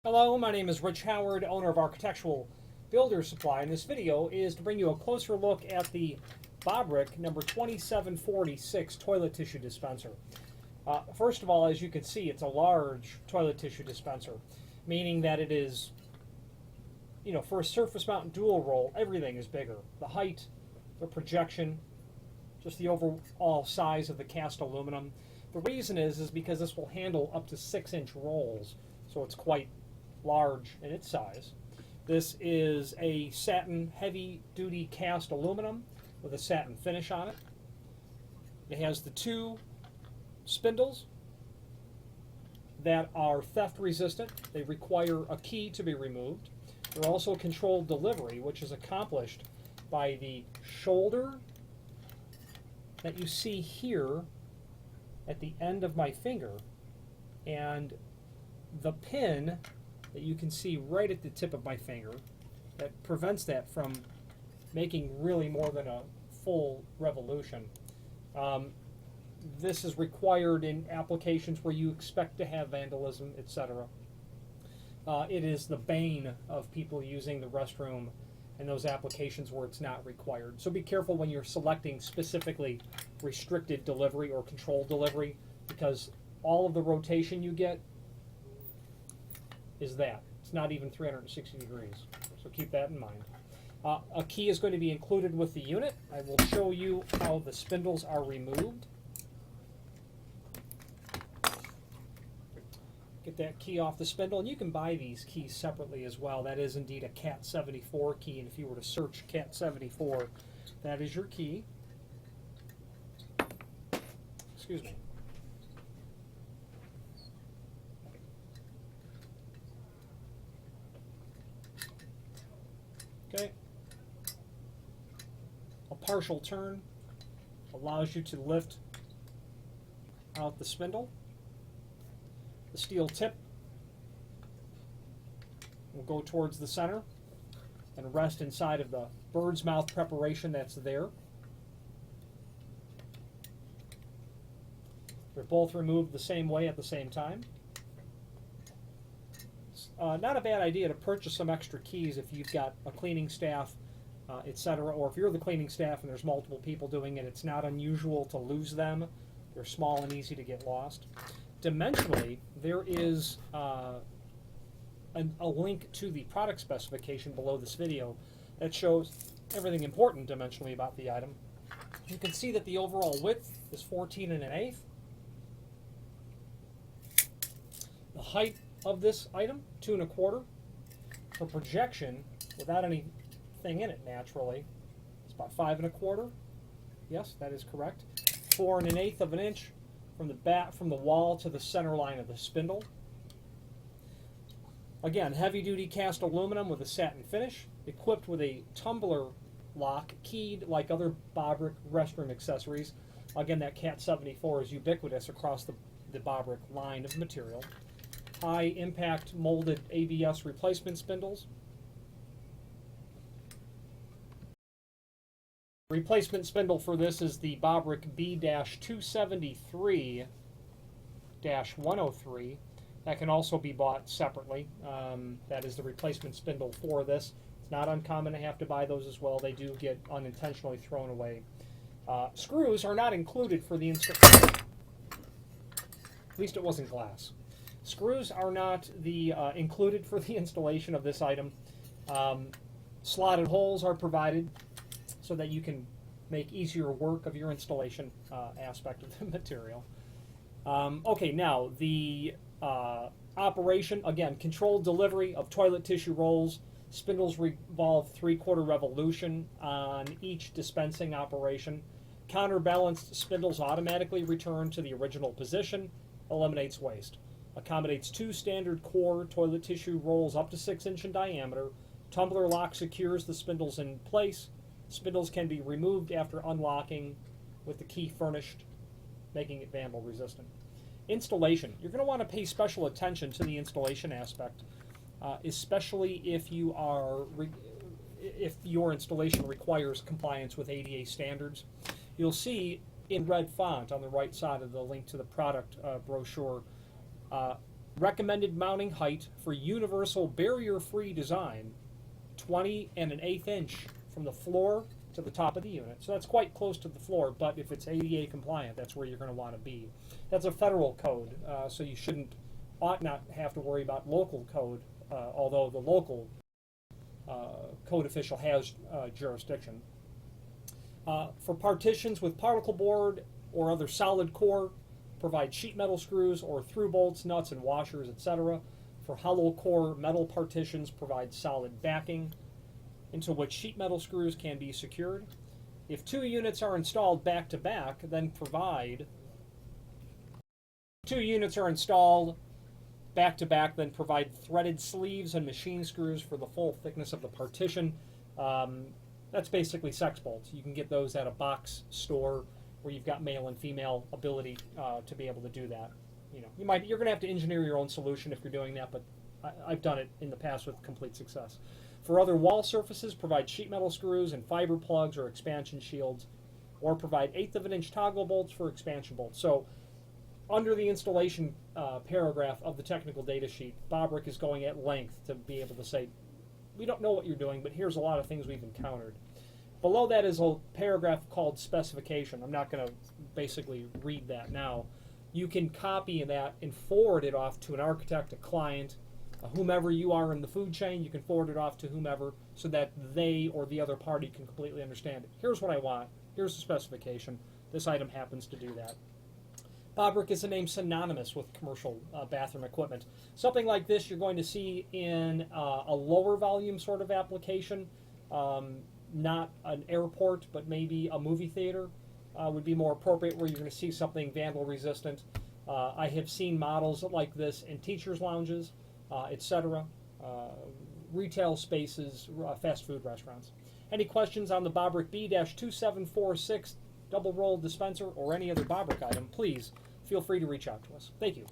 Hello, my name is Rich Howard, owner of Architectural Builder Supply, and this video is to bring you a closer look at the Bobrick number 2746 toilet tissue dispenser. First of all, as you can see, it's a large toilet tissue dispenser, meaning that it is, for a surface mount dual roll, everything is bigger. The height, the projection, just the overall size of the cast aluminum. The reason is because this will handle up to 6-inch rolls, so it's quite large in its size. This is a satin heavy-duty cast aluminum with a satin finish on it. It has the two spindles that are theft resistant. They require a key to be removed. They're also controlled delivery, which is accomplished by the shoulder that you see here at the end of my finger and the pin that you can see right at the tip of my finger that prevents that from making really more than a full revolution. This is required in applications where you expect to have vandalism, etc. It is the bane of people using the restroom in those applications where it's not required. So be careful when you're selecting specifically restricted delivery or controlled delivery, because all of the rotation you get is that. It's not even 360 degrees. So keep that in mind. A key is going to be included with the unit. I will show you how the spindles are removed. Get that key off the spindle, and you can buy these keys separately as well. That is indeed a Cat 74 key, and if you were to search Cat 74, that is your key. Excuse me. Okay. A partial turn allows you to lift out the spindle. The steel tip will go towards the center and rest inside of the bird's mouth preparation that's there. They're both removed the same way at the same time. Not a bad idea to purchase some extra keys if you've got a cleaning staff, etc., or if you're the cleaning staff and there's multiple people doing it. It's not unusual to lose them. They're small and easy to get lost. Dimensionally, there is a link to the product specification below this video that shows everything important dimensionally about the item. You can see that the overall width is 14 1/8. The height of this item, 2 1/4. For projection, without anything in it naturally, it's about 5 1/4. Yes, that is correct. 4 1/8 of an inch from the wall to the center line of the spindle. Again, heavy-duty cast aluminum with a satin finish, equipped with a tumbler lock, keyed like other Bobrick restroom accessories. Again, that Cat 74 is ubiquitous across the Bobrick line of material. High-impact molded ABS replacement spindles. Replacement spindle for this is the Bobrick B-2746 that can also be bought separately. That is the replacement spindle for this. It's not uncommon to have to buy those as well. They do get unintentionally thrown away. Screws are not included for the installation. At least it wasn't glass. Screws are not included for the installation of this item. Slotted holes are provided so that you can make easier work of your installation aspect of the material. Okay, now the operation, again, controlled delivery of toilet tissue rolls. Spindles revolve 3/4 revolution on each dispensing operation. Counterbalanced spindles automatically return to the original position, eliminates waste. Accommodates 2 standard core toilet tissue rolls up to 6 inch in diameter. Tumbler lock secures the spindles in place. Spindles can be removed after unlocking with the key furnished, making it vandal resistant. Installation. You're going to want to pay special attention to the installation aspect, especially if your installation requires compliance with ADA standards. You'll see in red font on the right side of the link to the product brochure Recommended mounting height for universal barrier-free design, 20 1/8 inch from the floor to the top of the unit. So that's quite close to the floor, but if it's ADA compliant, that's where you're going to want to be. That's a federal code, so you ought not have to worry about local code, although the local code official has jurisdiction. For partitions with particle board or other solid core, provide sheet metal screws or thru-bolts, nuts, and washers, etc. For hollow core metal partitions, provide solid backing into which sheet metal screws can be secured. If 2 units are installed back to back, then provide threaded sleeves and machine screws for the full thickness of the partition. That's basically sex bolts. You can get those at a box store where you've got male and female ability to be able to do that. You're going to have to engineer your own solution if you're doing that, but I've done it in the past with complete success. For other wall surfaces, provide sheet metal screws and fiber plugs or expansion shields, or provide 1/8 inch toggle bolts for expansion bolts. So, under the installation paragraph of the technical data sheet, Bobrick is going at length to be able to say, we don't know what you're doing, but here's a lot of things we've encountered. Below that is a paragraph called Specification. I'm not going to basically read that now. You can copy that and forward it off to an architect, a client, whomever you are in the food chain. You can forward it off to whomever so that they or the other party can completely understand it. Here's what I want. Here's the specification. This item happens to do that. Bobrick is a name synonymous with commercial bathroom equipment. Something like this you're going to see in a lower volume sort of application. Not an airport, but maybe a movie theater would be more appropriate, where you're going to see something vandal resistant. I have seen models like this in teachers' lounges, etc., retail spaces, fast food restaurants. Any questions on the Bobrick B-2746 double roll dispenser or any other Bobrick item, please feel free to reach out to us. Thank you.